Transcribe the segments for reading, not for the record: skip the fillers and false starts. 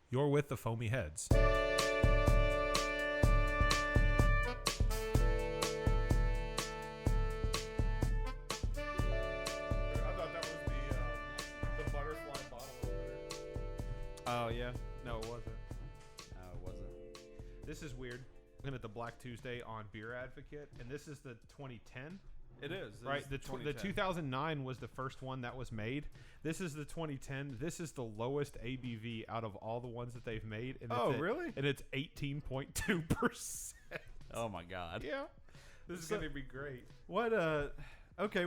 You're with the Foamy Heads. I thought that was the butterfly bottle opener. Oh, yeah. No, it wasn't. No, it wasn't. This is weird. Looking at the Black Tuesday on Beer Advocate, and this is the 2010. It is. Right, the 2009 was the first one that was made. This is the 2010. This is the lowest ABV out of all the ones that they've made. And Really? And it's 18.2%. Oh my God. Yeah, this is going to be great. What? Okay,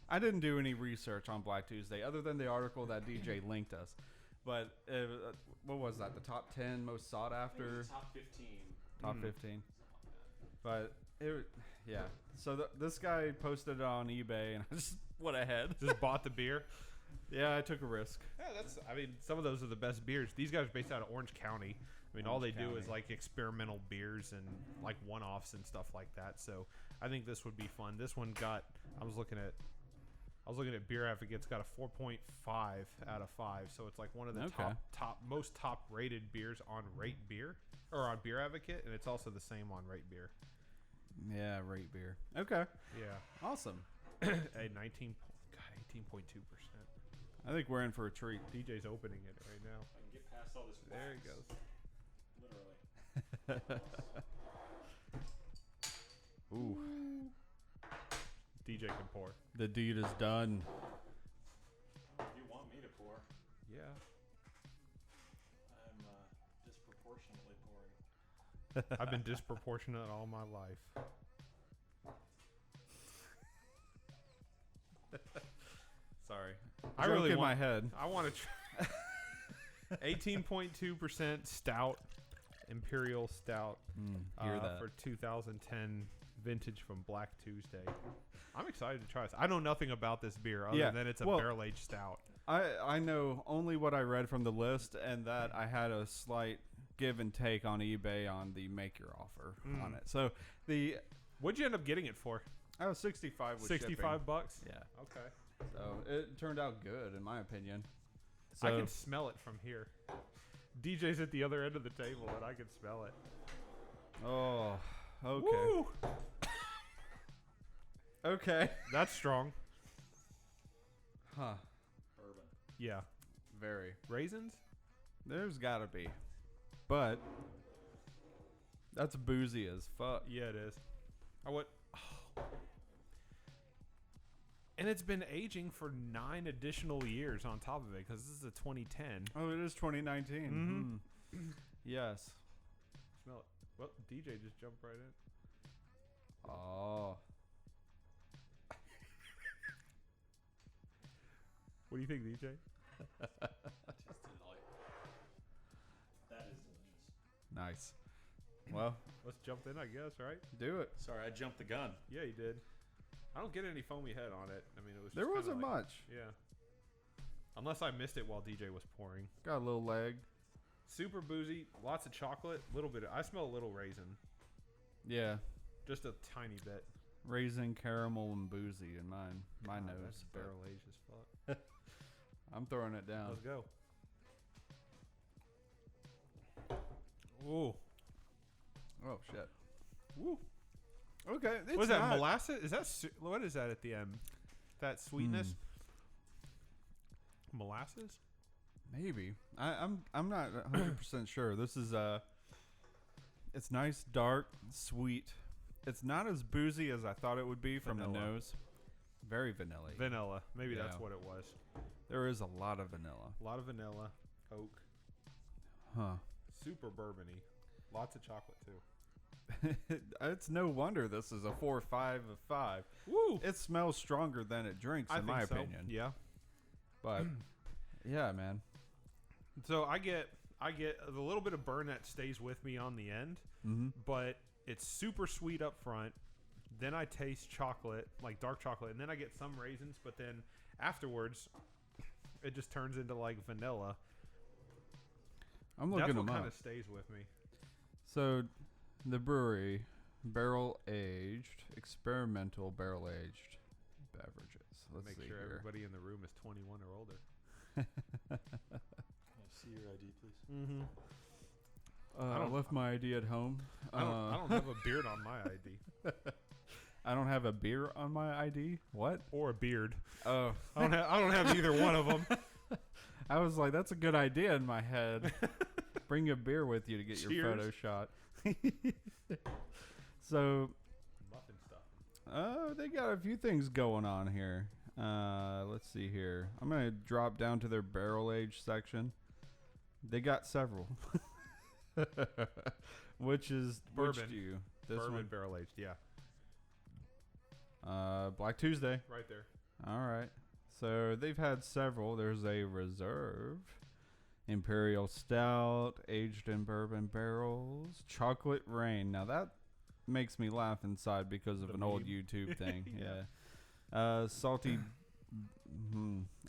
I didn't do any research on Black Tuesday other than the article that DJ linked us. But what was that? The top 10 most sought after? Top 15. Top 15. But yeah. So this guy posted it on eBay, and I just went ahead. Just bought the beer. Yeah, I took a risk. Yeah, some of those are the best beers. These guys are based out of Orange County. I mean, all they do is like experimental beers and like one-offs and stuff like that. So I think this would be fun. This one I was looking at Beer Advocate's got a 4.5 out of 5. So it's like one of the most top rated beers on Rate Beer or on Beer Advocate, and it's also the same on Rate Beer. Yeah, Rate Beer. Okay. Yeah. Awesome. A 18.2%. I think we're in for a treat. DJ's opening it right now. I can get past all this wax. There he goes. Literally. Ooh. DJ can pour. The deed is done. If you want me to pour, Yeah. I'm disproportionately pouring. I've been disproportionate all my life. Sorry. I really in want my head. I want to try 18.2% stout, imperial stout hear that. for 2010 vintage from Black Tuesday. I'm excited to try this. I know nothing about this beer other than it's a barrel-aged stout. I know only what I read from the list, and that I had a slight give and take on eBay on the make your offer on it. So What'd you end up getting it for? I was 65 with shipping. $65? Yeah. Okay. So it turned out good in my opinion. So I can smell it from here. DJ's at the other end of the table, and I can smell it. Oh, okay. Woo! Okay. That's strong. Huh. Bourbon. Yeah. Very. Raisins? There's gotta be. But that's boozy as fuck. Yeah, it is. And it's been aging for 9 additional years on top of it because this is a 2010. Oh, it is 2019. Yes. Smell it. Well, DJ just jumped right in. Oh. What do you think, DJ? Just delight. That is delicious. Nice. Well, Let's jump in, I guess, right? do it. Sorry, I jumped the gun. Yeah, you did. I don't get any foamy head on it. I mean, it was. There just wasn't kinda like, much. Yeah. Unless I missed it while DJ was pouring. Got a little leg. Super boozy, lots of chocolate, little bit. I smell a little raisin, Yeah. just a tiny bit. Raisin, caramel, and boozy in my God, nose. that's but barrel aged as fuck. I'm throwing it down. Let's go. Ooh. Oh shit. Woo. Okay. It's What is that, not- molasses? Is that what is that at the end? That sweetness? Molasses? Maybe. I'm not 100% sure. This is it's nice, dark, sweet. It's not as boozy as I thought it would be from Vanilla. the nose. Very vanilla. Vanilla. Maybe that's Yeah. what it was. There is a lot of vanilla. A lot of vanilla, oak, Huh. super bourbony, lots of chocolate too. It's no wonder this is a 4 or 5 of 5. Woo! It smells stronger than it drinks, in my opinion. Yeah. But yeah, man. So I get a little bit of burn that stays with me on the end, but it's super sweet up front. Then I taste chocolate, like dark chocolate, and then I get some raisins, but then afterwards it just turns into like vanilla. I'm looking That's what them kind up. of stays with me. So, the Bruery barrel aged, experimental barrel aged beverages. Let's Make see sure here. everybody in the room is 21 or older. see your ID, please? Mm-hmm. I left my ID at home. I don't have a beard on my ID. I don't have a beer on my ID. What? Or a beard. Oh, I don't have either one of them. I was like, that's a good idea in my head. Bring a beer with you to get your photo shot. So, Muffin stuff. they got a few things going on here. Let's see here. I'm gonna drop down to their barrel age section. They got several. Which is Bourbon. Which do you? This Bourbon one. barrel aged, yeah. Black Tuesday. Right there. All right. So they've had several. There's a reserve, imperial stout, aged in bourbon barrels, chocolate rain. Now that makes me laugh inside because of The an old meme. YouTube thing. Yeah. Yeah. Salty.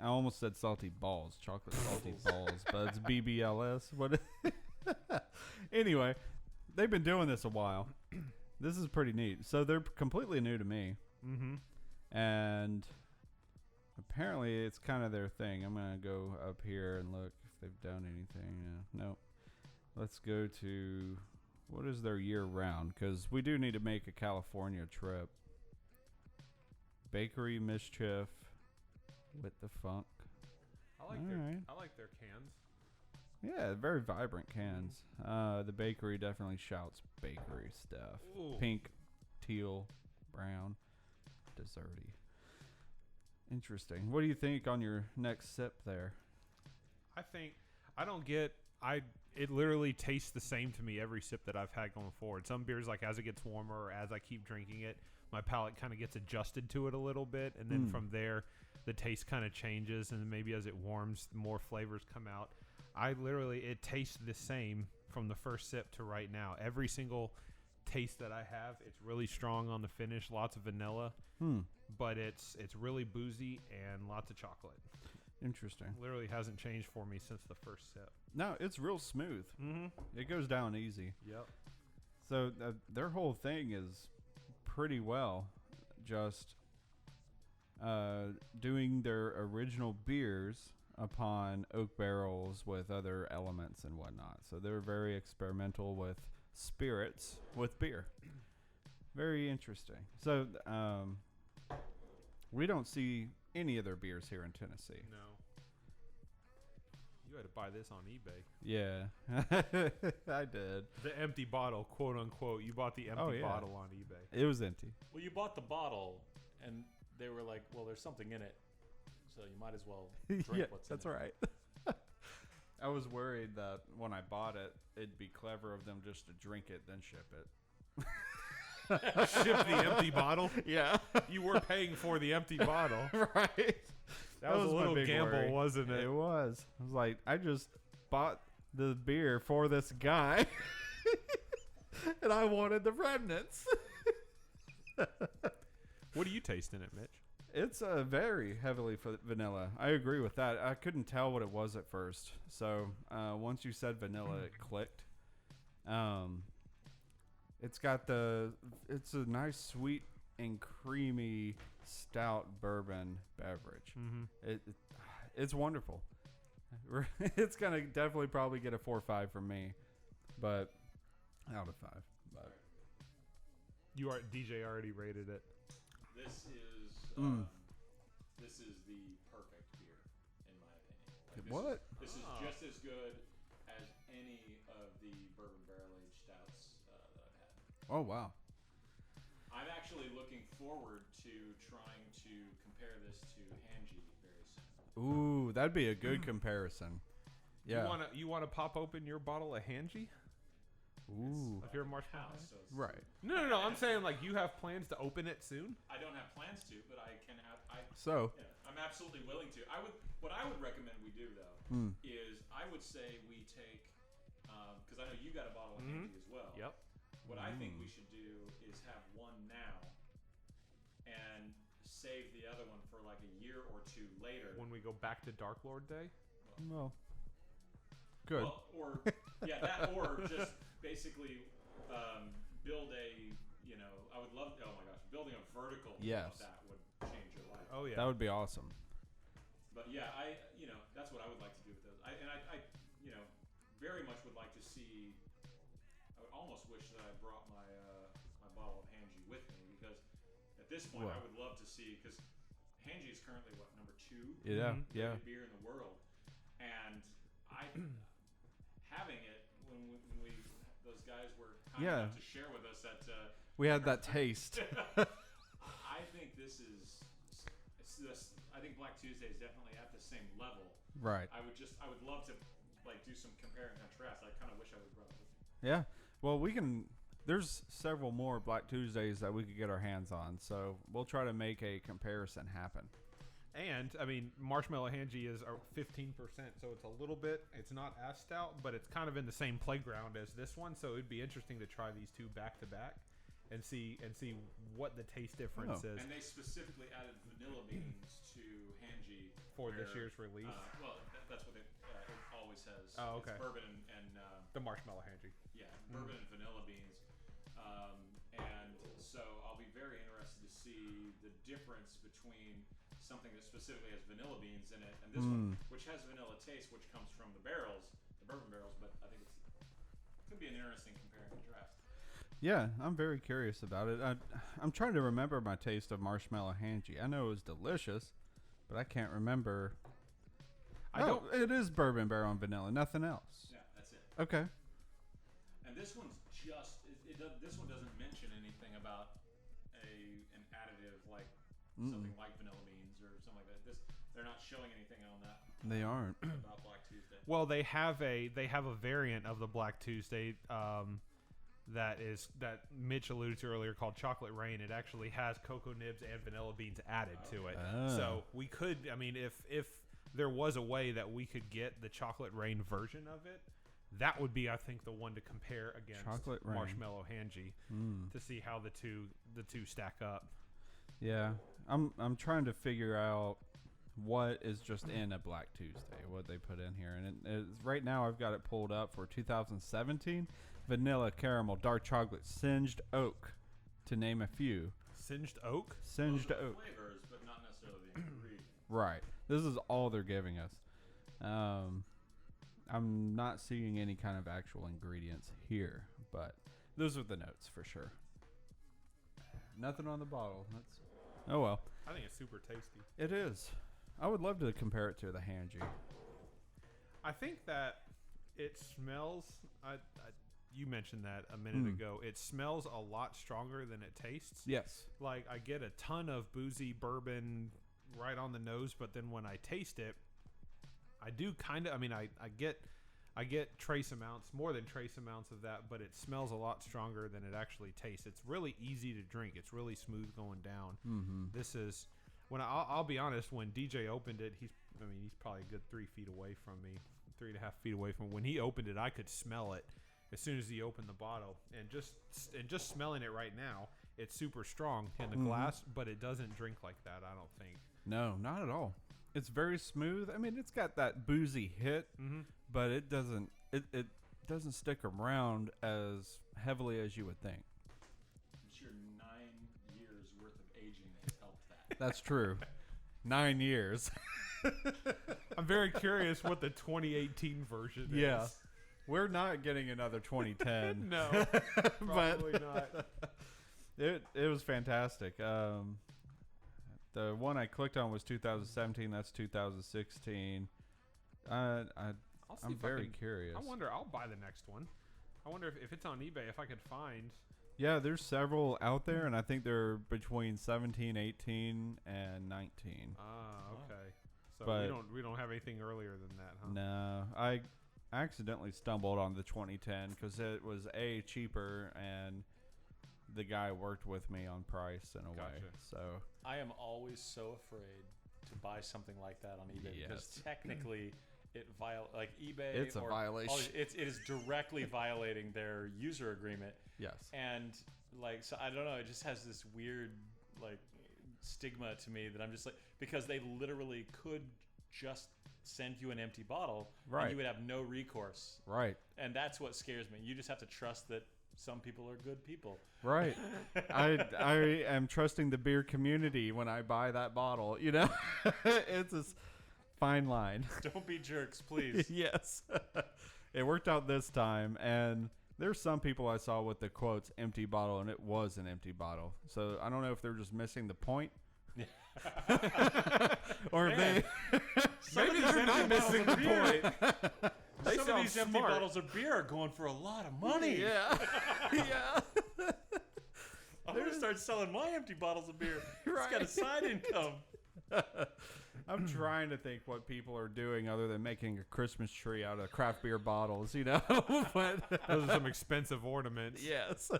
I almost said salty balls, chocolate salty balls, but it's BBLS. What? Anyway, they've been doing this a while. This is pretty neat. So they're completely new to me. Mm-hmm. And apparently it's kind of their thing. I'm going to go up here and look if they've done anything. No. Let's go to, what is their year round? Because we do need to make a California trip. Bakery Mischief with the funk. I like their cans. Yeah, very vibrant cans. The bakery definitely shouts bakery stuff. Ooh. Pink, teal, brown, desserty. Interesting. What do you think on your next sip there? I think it literally tastes the same to me every sip that I've had going forward. Some beers, like as it gets warmer or as I keep drinking it, my palate kind of gets adjusted to it a little bit, and then from there the taste kind of changes, and maybe as it warms more flavors come out. It tastes the same from the first sip to right now. Every single taste that I have, it's really strong on the finish, lots of vanilla, but it's really boozy and lots of chocolate. Interesting. Literally hasn't changed for me since the first sip. No, it's real smooth. Mm-hmm. It goes down easy. Yep. So their whole thing is pretty well just doing their original beers upon oak barrels with other elements and whatnot. So they're very experimental with spirits with beer. Very interesting. So we don't see any of their beers here in Tennessee. No. You had to buy this on eBay. Yeah, I did. The empty bottle, quote unquote. You bought the empty bottle on eBay. It was empty. Well, you bought the bottle, and they were like, well, there's something in it, so you might as well drink Yeah, what's that's in it. right. I was worried that when I bought it, it'd be clever of them just to drink it, then ship it. Ship the empty bottle? Yeah. You were paying for the empty bottle. Right. That was a my little big gamble, worry. wasn't it? It was. I was like, I just bought the beer for this guy, and I wanted the remnants. What do you taste in it, Mitch? It's very heavily vanilla. I agree with that. I couldn't tell what it was at first. So once you said vanilla, it clicked. It's a nice sweet and creamy stout bourbon beverage. Mm-hmm. It's wonderful. It's gonna definitely probably get a 4 or 5 from me, but out of 5. But DJ already rated it. This is the perfect beer, in my opinion. What? This is just as good as any of the bourbon barrel aged stouts that I've had. Oh wow. I'm actually looking forward to trying to compare this to Hanji very soon. Ooh, that'd be a good comparison. Yeah. You wanna pop open your bottle of Hanji? Ooh. Of your marshmallow? House, so it's Right. No. I'm saying like you have plans to open it soon. I don't have plans to, but I can have. So. Yeah, I'm absolutely willing to. What I would recommend we do though is I would say we take because I know you got a bottle of Hanji as well. Yep. What I think we should do is have one now and save the other one for like a year or two later. When we go back to Dark Lord Day. Well. Good. Well, or just basically build I would love. Oh my gosh, building a vertical Yes. of that would change your life. Oh yeah. That would be awesome. But yeah, that's what I would like to do with those. very much would like to see. I would almost wish that I brought my my bottle of Hanji with me, because at this point I would love to see, because Hanji is currently number 2 Yeah. beer in the world, and I having it when those guys were kind enough to share with us that we had that taste. I think I think Black Tuesday is definitely at the same level. Right. I would love to do some compare and contrast. I kind of wish I would have brought it with me. Yeah. Well, there's several more Black Tuesdays that we could get our hands on, so we'll try to make a comparison happen. And I mean, Marshmallow Hanji is 15%, so it's not as stout, but it's kind of in the same playground as this one. So it'd be interesting to try these two back to back and see what the taste difference is. And they specifically added vanilla beans to Hanji for this year's release. That's what it always has. Oh, okay. It's bourbon and the Marshmallow Hanji. Yeah, bourbon and vanilla beans. And so I'll be very interested to see the difference between something that specifically has vanilla beans in it and this one, which has vanilla taste, which comes from the bourbon barrels. But I think it could be an interesting compare and contrast. Yeah, I'm very curious about it. I'm trying to remember my taste of Marshmallow Hanji. I know it was delicious, but I can't remember. It is bourbon barrel and vanilla, nothing else. Yeah, that's it. Okay. And this one's this one doesn't mention anything about an additive like something like vanilla beans or something like that. They're not showing anything on that. They aren't. About Black Tuesday. Well, they have a variant of the Black Tuesday that Mitch alluded to earlier called Chocolate Rain. It actually has cocoa nibs and vanilla beans added to it. So we could, I mean, if there was a way that we could get the Chocolate Rain version of it, that would be, I think, the one to compare against Marshmallow Hanji to see how the two stack up. Yeah, I'm trying to figure out what is just in a Black Tuesday, what they put in here, and right now I've got it pulled up for 2017. Vanilla, caramel, dark chocolate, singed oak, to name a few. Singed oak? Singed oak. Flavors, but not necessarily the ingredients. Right. This is all they're giving us. I'm not seeing any kind of actual ingredients here, but those are the notes for sure. Nothing on the bottle. Oh well. I think it's super tasty. It is. I would love to compare it to the Hanji. I think that it smells. You mentioned that a minute ago. It smells a lot stronger than it tastes. Yes. Like, I get a ton of boozy bourbon right on the nose, but then when I taste it, I do kind of. I mean, I get trace amounts, more than trace amounts of that, but it smells a lot stronger than it actually tastes. It's really easy to drink. It's really smooth going down. Mm-hmm. This is when I'll be honest. When DJ opened it, he's probably a good 3 feet away from me, 3.5 feet away from me. When he opened it, I could smell it as soon as he opened the bottle, and just smelling it right now, it's super strong in the glass, but it doesn't drink like that, I don't think. No, not at all. It's very smooth. I mean, it's got that boozy hit, but it doesn't stick around as heavily as you would think. I'm sure 9 years worth of aging has helped that. That's true. 9 years. I'm very curious what the 2018 version is. Yeah. We're not getting another 2010. No, probably not. It was fantastic. The one I clicked on was 2017. That's 2016. I'm very curious. I wonder. I'll buy the next one. I wonder if it's on eBay, if I could find. Yeah, there's several out there, and I think they're between 17, 18, and 19. Ah, okay. So but we don't have anything earlier than that, huh? No, I accidentally stumbled on the 2010 because it was cheaper, and the guy worked with me on price in a way. So I am always so afraid to buy something like that on eBay because technically it like eBay. It's a violation. It is directly violating their user agreement. Yes. And like, so I don't know. It just has this weird like stigma to me that I'm just like, because they literally could just send you an empty bottle, right, and you would have no recourse. Right. And that's what scares me. You just have to trust that some people are good people. Right. I am trusting the beer community when I buy that bottle. You know, it's a fine line. Don't be jerks, please. Yes. It worked out this time, and there's some people I saw with the quotes "empty bottle," and it was an empty bottle. So I don't know if they're just missing the point, or if they Maybe they're not missing the point. They Some of sound these empty smart. bottles of beer are going for a lot of money. yeah, yeah. I'm going to start selling my empty bottles of beer. It's got a side income. I'm trying to think what people are doing other than making a Christmas tree out of craft beer bottles, you know. But Those are some expensive ornaments. yes.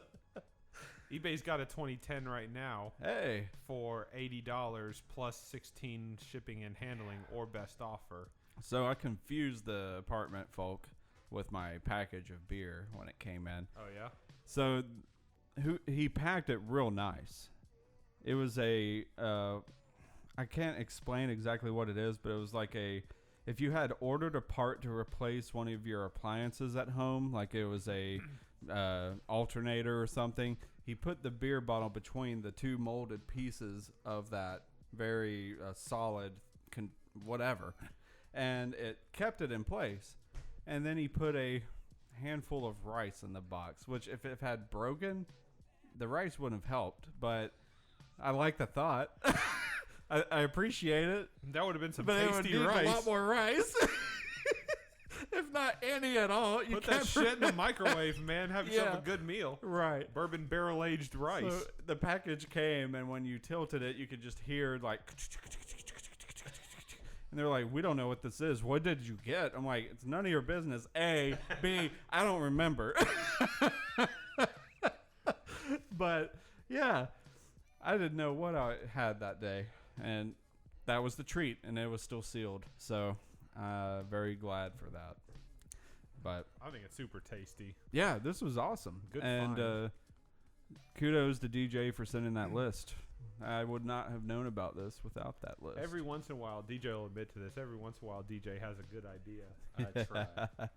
eBay's got a 2010 right now Hey. for $80 plus 16 shipping and handling or best offer. So I confused the apartment folk with my package of beer when it came in. Oh yeah. So he packed it real nice. It was a I can't explain exactly what it is, but it was like if you had ordered a part to replace one of your appliances at home, like it was a alternator or something, he put the beer bottle between the two molded pieces of that very solid whatever, and it kept it in place. And then he put a handful of rice in the box, which if it had broken, the rice wouldn't have helped, but I like the thought. I appreciate it. That would have been some But it would tasty need rice. a lot more rice. If not any at all. You Put that can't shit in the microwave, man. Have yourself a good meal. Right. Bourbon barrel aged rice. So the package came, and when you tilted it, you could just hear like, and they're like, "We don't know what this is. What did you get?" I'm like, "It's none of your business." A, B, I don't remember. But yeah, I didn't know what I had that day, and that was the treat, and it was still sealed. So, very glad for that. But I think it's super tasty. yeah, this was awesome. Good and find. kudos to DJ for sending that list. I would not have known about this without that list. Every once in a while, DJ will admit to this. Every once in a while, DJ has a good idea. I try.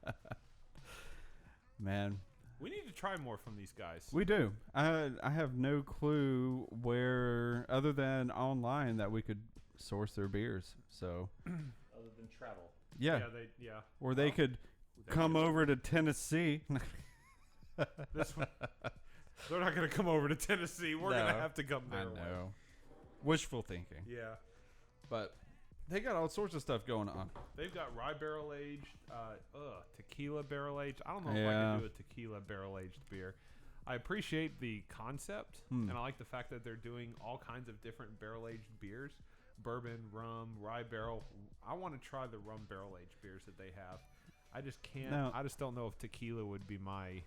Man, We need to try more from these guys. we do. I have no clue where, other than online, that we could source their beers. So Other than travel. yeah, Yeah. or they could come over to Tennessee. This one. They're not going to come over to Tennessee. We're going to No. have to come there. I know. Wishful thinking. Yeah. But they got all sorts of stuff going on. They've got rye barrel aged, tequila barrel aged. I don't know if I Yeah. can do a tequila barrel aged beer. I appreciate the concept, and I like the fact that they're doing all kinds of different barrel aged beers: bourbon, rum, rye barrel. I want to try the rum barrel aged beers that they have. I just can't. No. I just don't know if tequila would be my.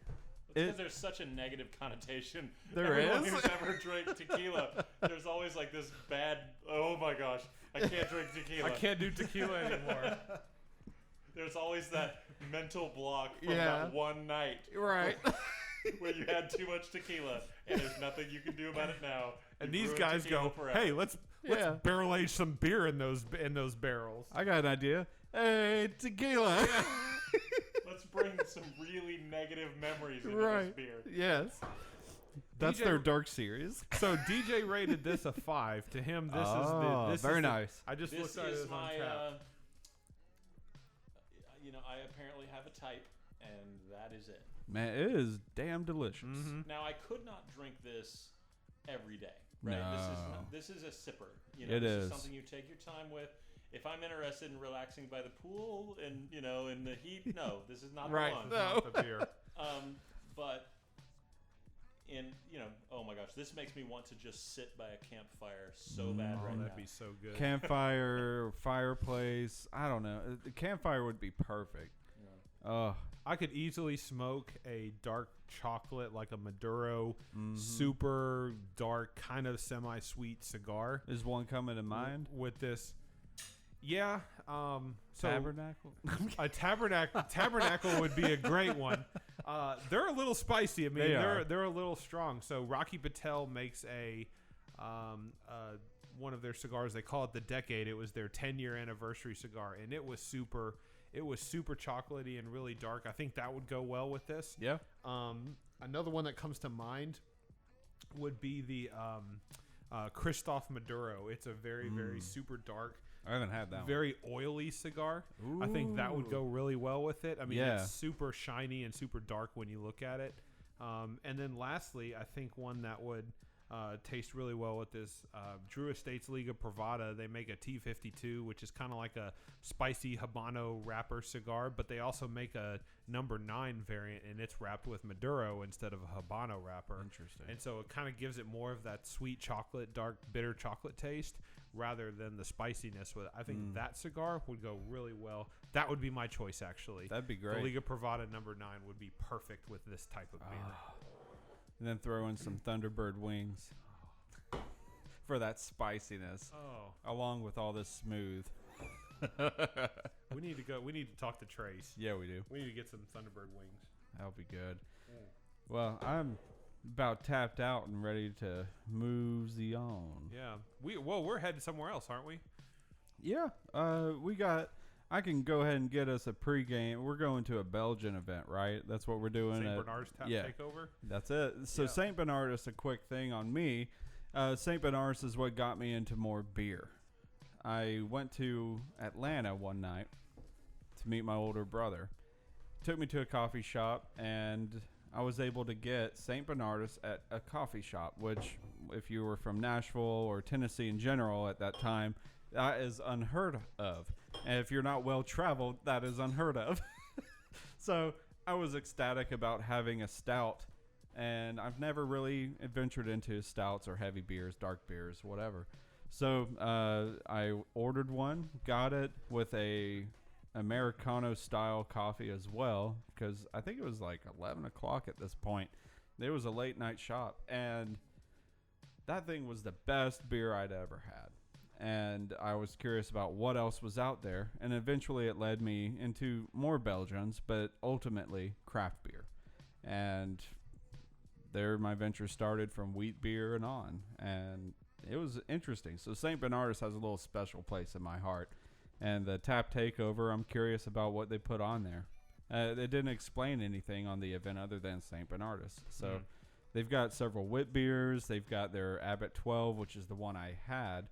Because there's such a negative connotation. There Everyone is? who's ever drank tequila, there's always like this bad, oh my gosh, I can't drink tequila. I can't do tequila anymore. There's always that mental block from Yeah. that one night Right. where you had too much tequila, and there's nothing you can do about it now. And You these ruined guys tequila go, forever. "Hey, let's Yeah. barrel age some beer in those barrels." I got an idea. Hey, tequila. Let's bring some really negative memories into Right. this beer. Yes. That's DJ their dark series. So DJ rated this a 5. To him, this Oh, is the very nice. I just This looked at it is as on my, tap. I apparently have a type, and that is it. Man, it is damn delicious. Mhm. Now, I could not drink this every day, right? No. This is a sipper. It this is. something you take your time with. If I'm interested in relaxing by the pool and in the heat, no, this is not Right. the one. No. Not the beer. But oh my gosh, this makes me want to just sit by a campfire so bad Oh, right that'd now. be so good. Campfire, fireplace. I don't know. The campfire would be perfect. Oh, I could easily smoke a dark chocolate, like a Maduro, Mm-hmm. super dark, kind of semi-sweet cigar is one coming to mind? with this. Yeah. So Tabernacle. a tabernacle would be a great one. They're a little spicy. I mean, They are. they're a little strong. So Rocky Patel makes one of their cigars. They call it the Decade. It was their 10-year anniversary cigar, and it was super chocolatey and really dark. I think that would go well with this. Yeah. Another one that comes to mind would be the Christoph Maduro. It's a very very super dark I haven't had that very oily cigar. I think that would go really well with it. I mean, it's super shiny and super dark when you look at it. And then lastly, I think one that would taste really well with this Drew Estates Liga Privada. They make a T52, which is kind of like a spicy Habano wrapper cigar, but they also make a number 9 variant, and it's wrapped with Maduro instead of a Habano wrapper. Interesting. And so it kind of gives it more of that sweet chocolate, dark, bitter chocolate taste rather than the spiciness with it. I think that cigar would go really well. That would be my choice, actually. That'd be great. The Liga Privada number 9 would be perfect with this type of beer. And then throw in some Thunderbird wings for that spiciness, along with all this smooth. We need to go. We need to talk to Trace. Yeah, we do. We need to get some Thunderbird wings. That'll be good. Well, I'm about tapped out and ready to move on. Yeah. We're headed somewhere else, aren't we? Yeah. We got. I can go ahead and get us a pregame. We're going to a Belgian event, right? That's what we're doing. St. Bernard's takeover. That's it. So St. Bernard's, a quick thing on me. St. Bernard's is what got me into more beer. I went to Atlanta one night to meet my older brother. Took me to a coffee shop, and I was able to get St. Bernard's at a coffee shop, which, if you were from Nashville or Tennessee in general at that time, that is unheard of. And if you're not well traveled, that is unheard of. So I was ecstatic about having a stout, and I've never really ventured into stouts or heavy beers, dark beers, whatever. So I ordered one, got it with a Americano style coffee as well, because I think it was like 11 o'clock at this point. It was a late night shop, and that thing was the best beer I'd ever had. And I was curious about what else was out there, and eventually it led me into more Belgians, but ultimately craft beer. And there my venture started from wheat beer and on, and it was interesting. So St. Bernard's has a little special place in my heart. And the tap takeover, I'm curious about what they put on there. They didn't explain anything on the event other than St. Bernard's. So they've got several wit beers. They've got their Abbott 12, which is the one I had.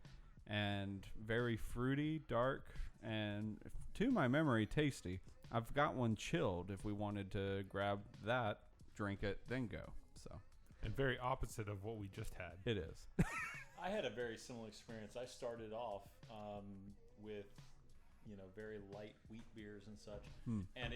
And very fruity, dark, and to my memory, tasty. I've got one chilled if we wanted to grab that, drink it, then go. So, and very opposite of what we just had. It is. I had a very similar experience. I started off with, very light wheat beers and such, and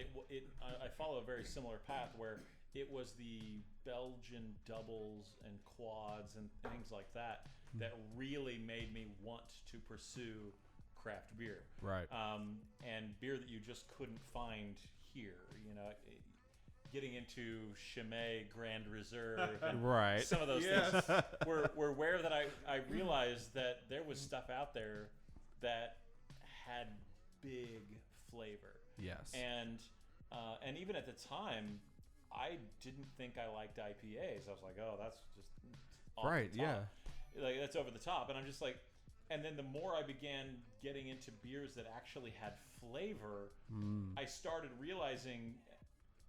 I follow a very similar path where it was the Belgian doubles and quads and things like that that really made me want to pursue craft beer. Right. And beer that you just couldn't find here. Getting into Chimay, Grand Reserve, and right. some of those things were where that I realized that there was stuff out there that had big flavor. Yes. And even at the time, I didn't think I liked IPAs. I was like, oh, that's just off right. the top. Yeah. Like, that's over the top. And I'm just like, and then the more I began getting into beers that actually had flavor, I started realizing,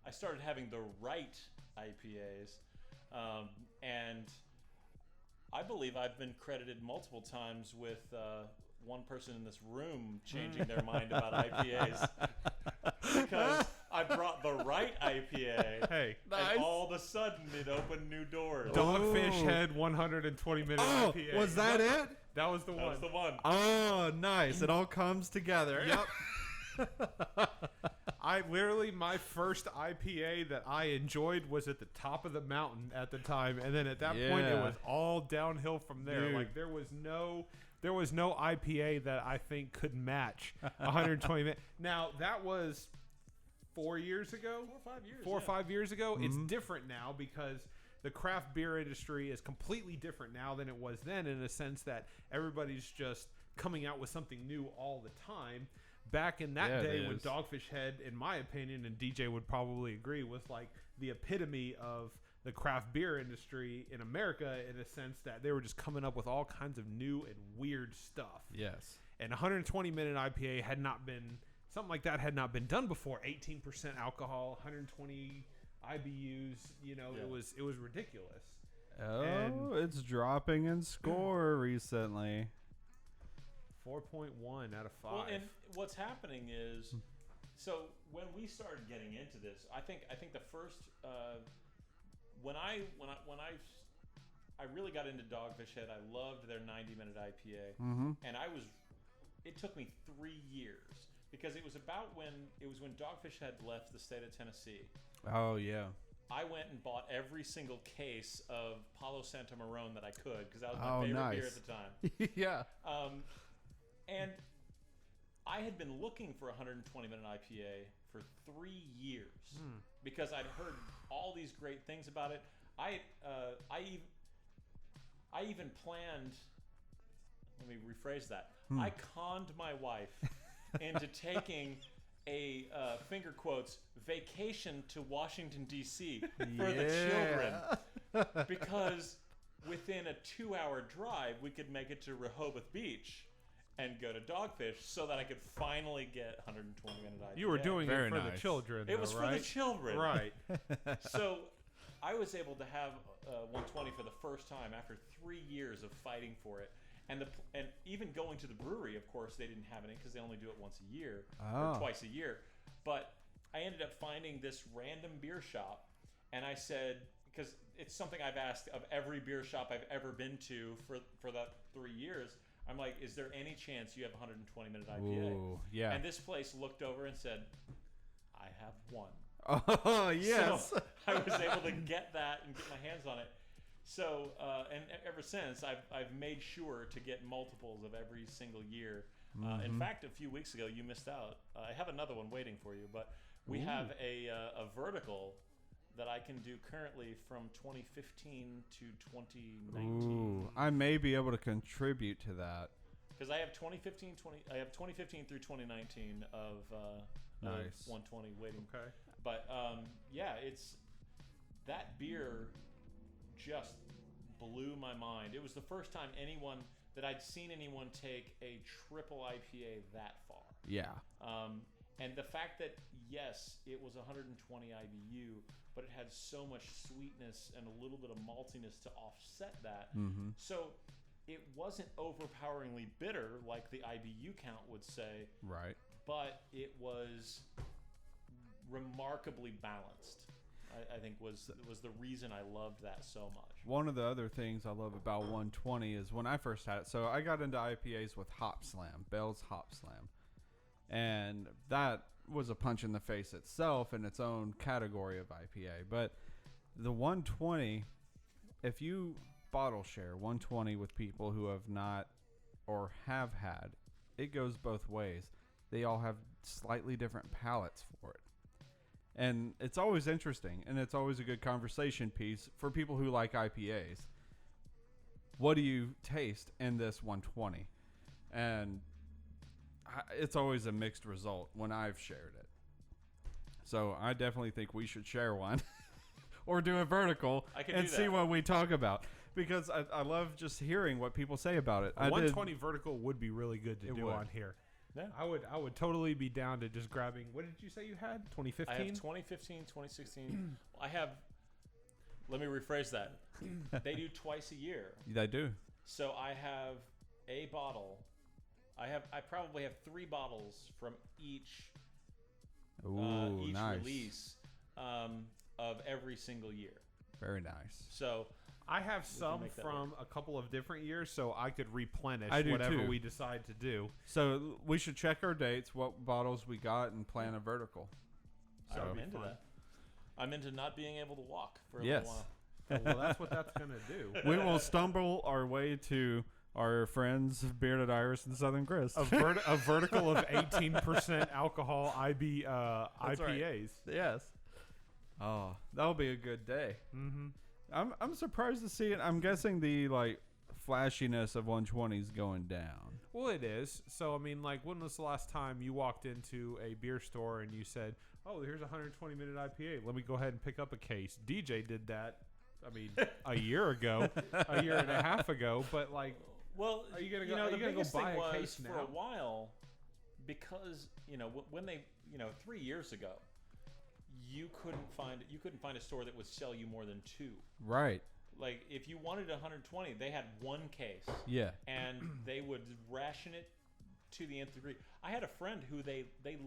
I started having the right IPAs. And I believe I've been credited multiple times with one person in this room changing their mind about IPAs. Because I brought the right IPA. Hey, and all of a sudden it opened new doors. Dogfish Head 120-minute IPA. Was that it? That was the That one. was the one. Oh, nice. It all comes together. Yep. My first IPA that I enjoyed was at the top of the mountain at the time, and then at that point it was all downhill from there. Dude. Like there was no IPA that I think could match 120 minutes. Now that was 4 years ago, 4 or 5 years. 4 or 5 years ago. It's different now because the craft beer industry is completely different now than it was then, in a sense that everybody's just coming out with something new all the time. Back in that day when Dogfish Head, in my opinion, and DJ would probably agree, was like the epitome of the craft beer industry in America, in a sense that they were just coming up with all kinds of new and weird stuff. Yes. And 120-minute IPA had not been, something like that had not been done before. 18% alcohol, 120 IBUs, it was ridiculous. Oh, it's dropping in score recently. 4.1 out of 5. Well, and what's happening is, so when we started getting into this, I think the first when I really got into Dogfish Head, I loved their 90-minute IPA, and it took me 3 years because it was when Dogfish Head left the state of Tennessee. Oh yeah. I went and bought every single case of Palo Santo Marron that I could because that was my favorite beer at the time. Yeah. And I had been looking for a 120-minute IPA for 3 years because I'd heard all these great things about it. I even planned. Let me rephrase that. I conned my wife into taking a finger quotes vacation to Washington D.C. for the children because within a 2-hour drive we could make it to Rehoboth Beach and go to Dogfish so that I could finally get 120-minute IPA. You were doing Very it for nice. the children. It was though, for right? the children, Right. So I was able to have 120 for the first time after 3 years of fighting for it. And even going to the brewery, of course, they didn't have any because they only do it once a year or twice a year. But I ended up finding this random beer shop, and I said, because it's something I've asked of every beer shop I've ever been to for that 3 years. I'm like, is there any chance you have a 120-minute IPA? Ooh, yeah. And this place looked over and said, I have one. Oh yes. So I was able to get that and get my hands on it. So, and ever since, I've made sure to get multiples of every single year. In fact, a few weeks ago, you missed out. I have another one waiting for you, but we have a vertical that I can do currently from 2015 to 2019. Ooh, I may be able to contribute to that. Because I have 2015 through 2019 of Nice. 120 waiting. Okay. But yeah, it's that beer just blew my mind. It was the first time that I'd seen anyone take a triple IPA that far. Yeah. And the fact that yes, it was 120 IBU, but it had so much sweetness and a little bit of maltiness to offset that. So it wasn't overpoweringly bitter like the IBU count would say. Right. But it was remarkably balanced. I think was the reason I loved that so much. One of the other things I love about 120 is when I first had it. So I got into IPAs with Hop Slam, Bell's Hop Slam. And that was a punch in the face itself in its own category of IPA. But the 120, if you bottle share 120 with people who have not or have had, it goes both ways. They all have slightly different palates for it. And it's always interesting, and it's always a good conversation piece for people who like IPAs. What do you taste in this 120? And it's always a mixed result when I've shared it. So I definitely think we should share one or do a vertical and see what we talk about. Because I love just hearing what people say about it. A 120 vertical would be really good to do on here. Yeah. I would totally be down to just grabbing. What did you say you had? 2015? I have 2015, 2016. Let me rephrase that. They do twice a year. They do. So I have a bottle. I probably have 3 bottles from each nice. release of every single year. Very nice. So I have some make that from a couple of different years, so I could replenish I do whatever too. we decide to do. So we should check our dates, what bottles we got, and plan a vertical. I'm That'd be into fun. that. I'm into not being able to walk for a Yes. little while. Well, that's what that's going to do. We will stumble our way to our friends Bearded Iris and Southern Chris. A vertical of 18% alcohol That's right. IPAs. Yes. Oh, that'll be a good day. Mm-hmm. I'm surprised to see it. I'm guessing the flashiness of 120 is going down. Well, it is. So, I mean, when was the last time you walked into a beer store and you said, oh, here's a 120-minute IPA. Let me go ahead and pick up a case. DJ did that, I mean, a year ago, a year and a half ago. But, Well, are you going to go, the you gonna go biggest buy thing a was case for now? a while, because when they 3 years ago, you couldn't find a store that would sell you more than 2. Right. Like if you wanted 120, they had 1 case. Yeah. And they would ration it to the nth degree. I had a friend who they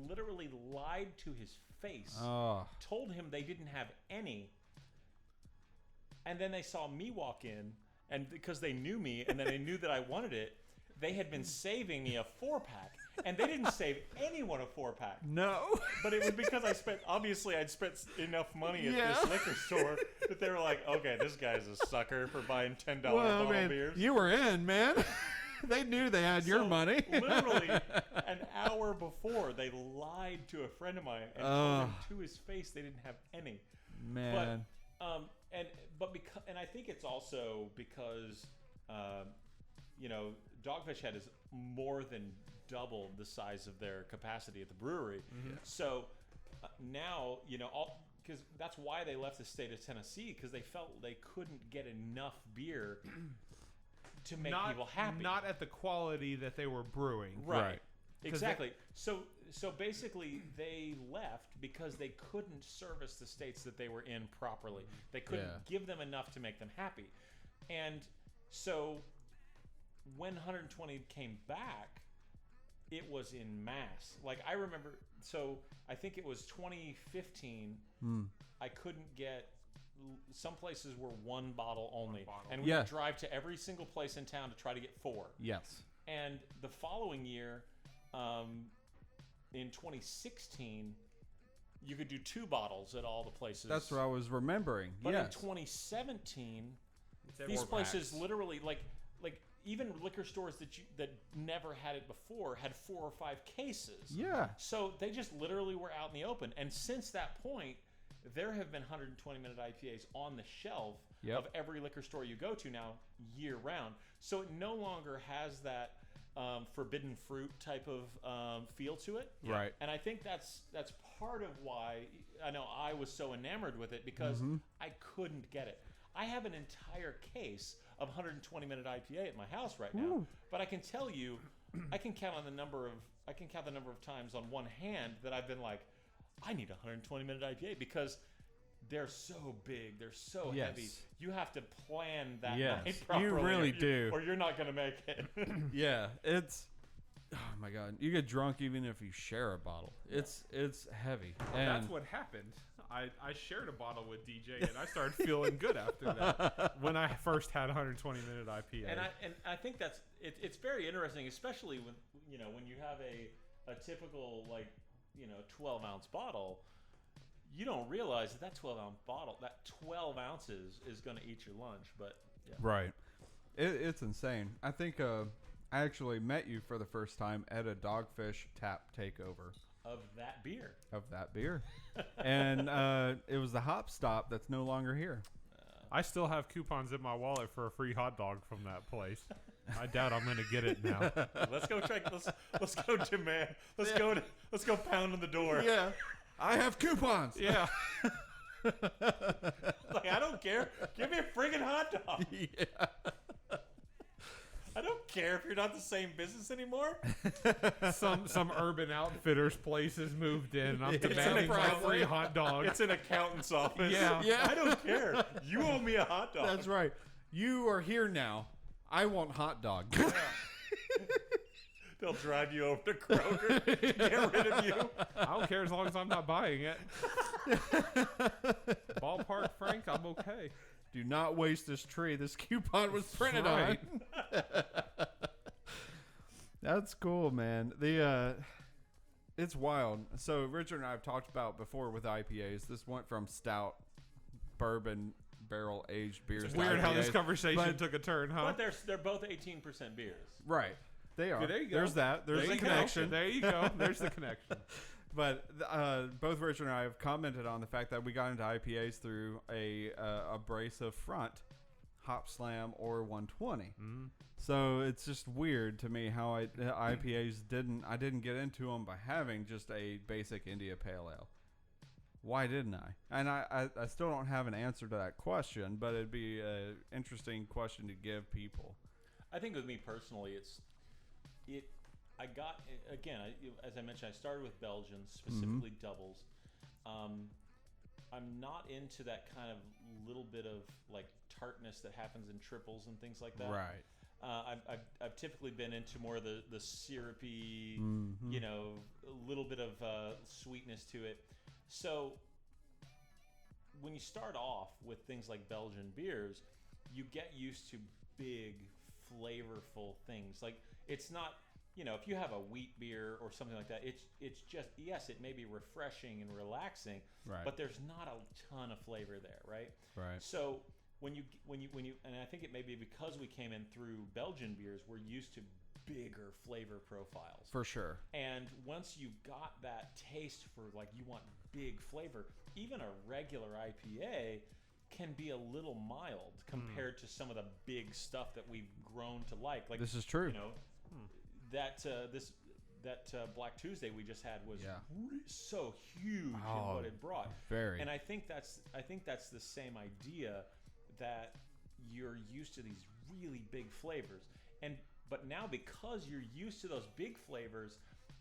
literally lied to his face, told him they didn't have any, and then they saw me walk in, and because they knew me and then they knew that I wanted it, they had been saving me a 4-pack, and they didn't save anyone a 4-pack. No. But it was because I'd spent enough money at this liquor store that they were like, okay, this guy's a sucker for buying $10 bottle beers. You were in, man. They knew they had your money. Literally an hour before, they lied to a friend of mine and told him to his face they didn't have any. Man. And I think it's also because Dogfish Head is more than double the size of their capacity at the brewery. Mm-hmm. So now, because that's why they left the state of Tennessee, because they felt they couldn't get enough beer to make people happy. Not at the quality that they were brewing. Right. Exactly. So basically, they left because they couldn't service the states that they were in properly. They couldn't give them enough to make them happy. And so when 120 came back, it was in mass. Like, I remember, so I think it was 2015, I couldn't get, some places were one bottle only. And we would drive to every single place in town to try to get 4. Yes. And the following year, in 2016, you could do 2 bottles at all the places. That's what I was remembering. But in 2017, these places literally, like even liquor stores that never had it before had 4 or 5 cases. Yeah. So they just literally were out in the open. And since that point, there have been 120-minute IPAs on the shelf of every liquor store you go to now, year round. So it no longer has that forbidden fruit type of feel to it. Right. And I think that's part of why I know I was so enamored with it, because I couldn't get it. I have an entire case of 120-minute IPA at my house right now, but I can tell you, I can count the number of times on one hand that I've been like, I need a 120-minute IPA, because they're so big, they're so heavy. You have to plan that night properly. You really do, or you're not going to make it. Yeah, it's. Oh my God, you get drunk even if you share a bottle. It's heavy. And that's what happened. I shared a bottle with DJ, and I started feeling good after that when I first had 120-minute IPA. And I think that's it's very interesting, especially when you have a typical 12-ounce bottle. You don't realize that 12-ounce bottle, that 12 ounces is going to eat your lunch. But right, it's insane. I think I actually met you for the first time at a Dogfish Tap takeover. Of that beer. And it was the Hop Stop that's no longer here. I still have coupons in my wallet for a free hot dog from that place. I doubt I'm going to get it now. Let's go check. Let's go demand. Let's go pound on the door. Yeah, I have coupons. Yeah. Like, I don't care. Give me a friggin' hot dog. Yeah. I don't care if you're not the same business anymore. Some Urban Outfitters place has moved in, and I'm demanding my free hot dog. It's an accountant's office. Yeah. Yeah. I don't care. You owe me a hot dog. That's right. You are here now. I want hot dog. Yeah. They'll drive you over to Kroger to get rid of you. I don't care as long as I'm not buying it. Ballpark Frank, I'm okay. Do not waste this tree. This coupon was printed right. on. That's cool, man. It's wild. So Richard and I have talked about before with IPAs. This went from stout, bourbon, barrel aged beers. It's weird IPAs, how this conversation took a turn, huh? But they're both 18% beers. Right. They are. Yeah, there you go. There's that. There's the connection. There you go. There's the connection. But both Richard and I have commented on the fact that we got into IPAs through a abrasive front, Hop Slam or 120. Mm. So it's just weird to me how IPAs I didn't get into them by having just a basic India Pale Ale. Why didn't I? And I still don't have an answer to that question, but it'd be an interesting question to give people. I think with me personally, I got, again, as I mentioned, I started with Belgians, specifically doubles. I'm not into that kind of little bit of like tartness that happens in triples and things like that. Right. I've typically been into more of the syrupy, Mm-hmm. you know, a little bit of sweetness to it. So when you start off with things like Belgian beers, you get used to big, flavorful things. Like, it's not, you know, if you have a wheat beer or something like that, it's just, yes, it may be refreshing and relaxing, Right. but there's not a ton of flavor there, right? Right. So when you, and I think it may be because we came in through Belgian beers, we're used to bigger flavor profiles. For sure. And once you've got that taste for, like, you want big flavor, even a regular IPA can be a little mild compared to some of the big stuff that we've grown to like. Like, This is true. you know, that Black Tuesday we just had was so huge in what it brought. Very. And I think that's the same idea, that you're used to these really big flavors. But now, because you're used to those big flavors,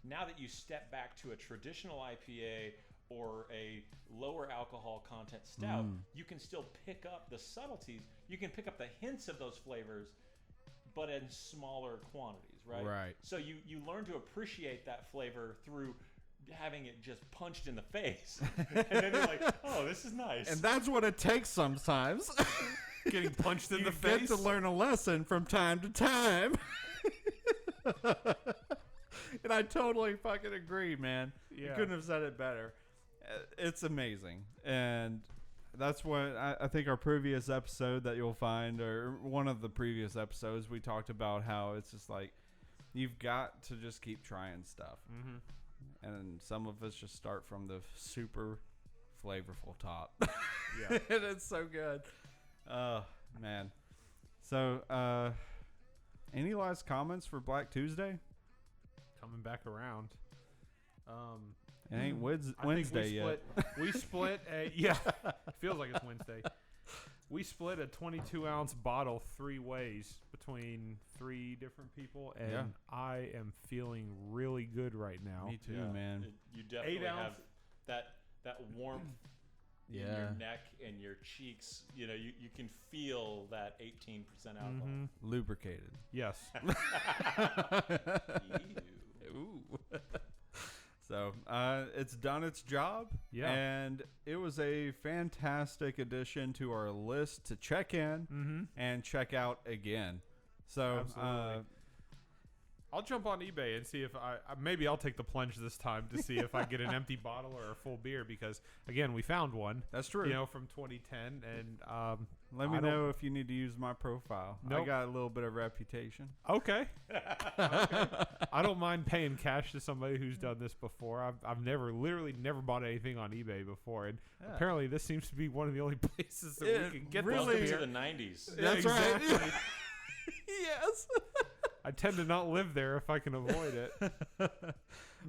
now that you step back to a traditional IPA or a lower alcohol content stout, you can still pick up the subtleties. You can pick up the hints of those flavors, but in smaller quantities, right? Right. So you learn to appreciate that flavor through having it just punched in the face. And then you're like, oh, this is nice. And that's what it takes sometimes. Getting punched in You the face. get to learn a lesson from time to time. And I totally fucking agree, man. You Yeah. couldn't have said it better. It's amazing. And that's what I think our previous episode that you'll find, or one of the previous episodes, we talked about how it's just like, you've got to just keep trying stuff. Mm-hmm. And some of us just start from the super flavorful top. Yeah. And it's so good. Oh, man. So, any last comments for Black Tuesday? Coming back around. It ain't I think Wednesday yet. We split a yeah. Feels like it's Wednesday. We split a 22-ounce bottle 3 ways between 3 different people, and Yeah. I am feeling really good right now. Me too, Yeah. man. You definitely 8 ounce. have that warmth in Yeah. your neck and your cheeks. You know, you can feel that 18% alcohol. Mhm. Lubricated. Yes. Ew. Ooh. So, it's done its job. Yeah. And it was a fantastic addition to our list to check in Mm-hmm. and check out again. So, Absolutely. I'll jump on eBay and see if maybe I'll take the plunge this time to see if I get an empty bottle or a full beer, because again, we found one. that's true. You know, from 2010, and Let me I don't- know if you need to use my profile. I Nope. got a little bit of reputation. Okay. I don't mind paying cash to somebody who's done this before. I've literally never bought anything on eBay before, and Yeah. apparently this seems to be one of the only places that It we can get really- this Welcome to beer. the 90s. Yeah, That's right. exactly. Yes. I tend to not live there if I can avoid it.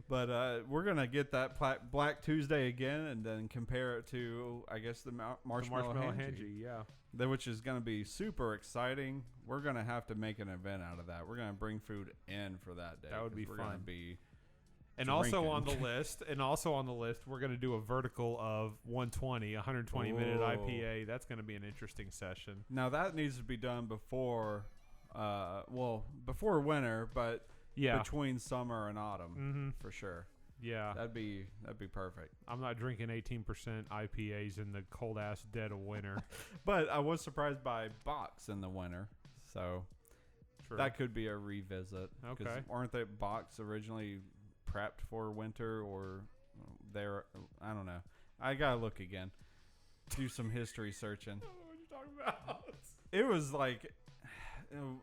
But we're going to get that Black Tuesday again and then compare it to, I guess, the The Marshmallow Hangy, yeah. which is going to be super exciting. We're going to have to make an event out of that. We're going to bring food in for that day. That would 'cause be we're gonna fun. be And also on the drinking. list, we're going to do a vertical of 120 minute Whoa. IPA. That's going to be an interesting session. Now, that needs to be done before, before winter, but Yeah. between summer and autumn, Mm-hmm. for sure. Yeah. That'd be perfect. I'm not drinking 18% IPAs in the cold ass dead of winter. But I was surprised by Box in the winter, so True. that could be a revisit. 'Cause Okay. Aren't they Box originally prepped for winter, or they're? I don't know. I gotta look again. Do some history searching. What are you talking about? It was like,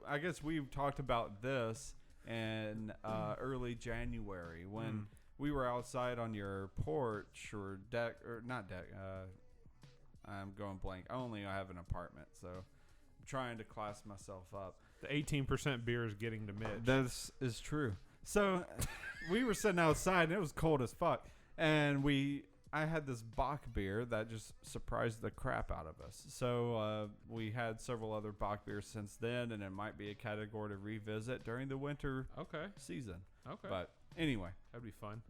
I guess we talked about this in early January when we were outside on your porch or deck, or not deck. I'm going blank. I only have an apartment, so I'm trying to class myself up. The 18% beer is getting to Mitch. This is true. So we were sitting outside and it was cold as fuck, and I had this Bach beer that just surprised the crap out of us. So we had several other Bach beers since then, and it might be a category to revisit during the winter Okay. season. Okay. But anyway, That'd be fun.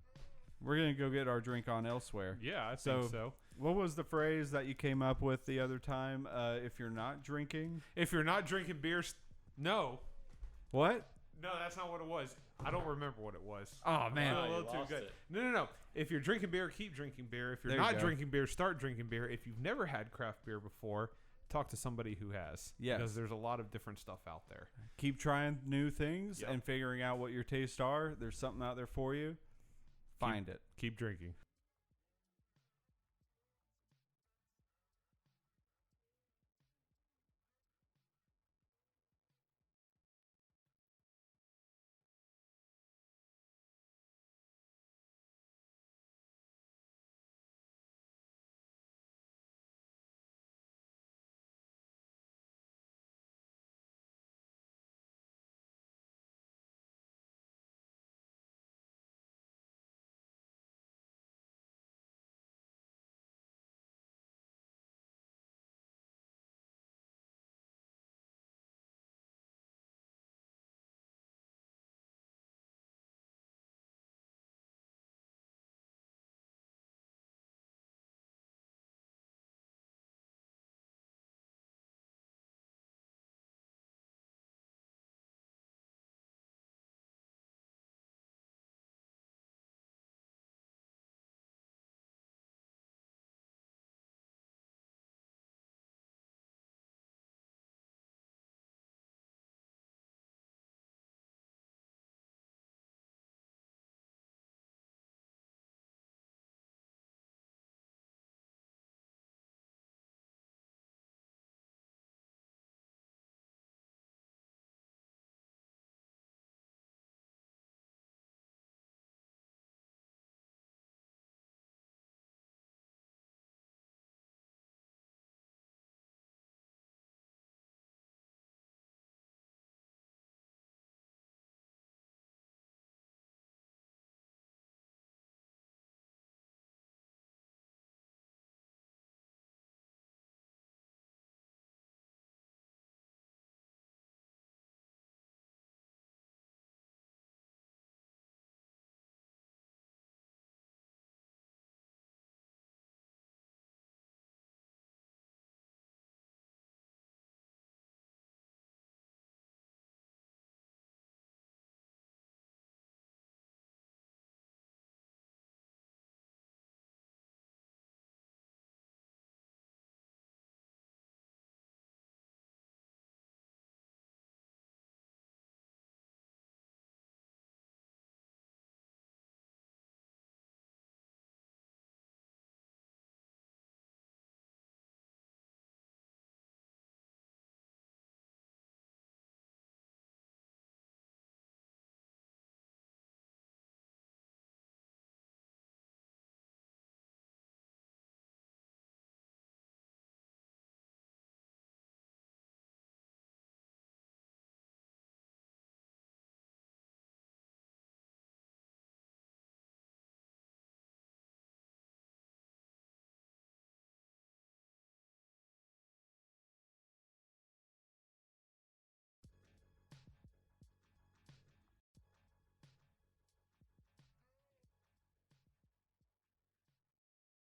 we're going to go get our drink on elsewhere. Yeah, I So- think so. What was the phrase that you came up with the other time? If you're not drinking, If you're not drinking beers, no. What? No, that's not what it was. I don't remember what it was. Oh man. A Oh, you little too lost good. it. No. If you're drinking beer, keep drinking beer. If you're There you not go. drinking beer, start drinking beer. If you've never had craft beer before, talk to somebody who has. Yes. Because there's a lot of different stuff out there. Keep trying new things Yep. and figuring out what your tastes are. There's something out there for you. Find it. Keep drinking.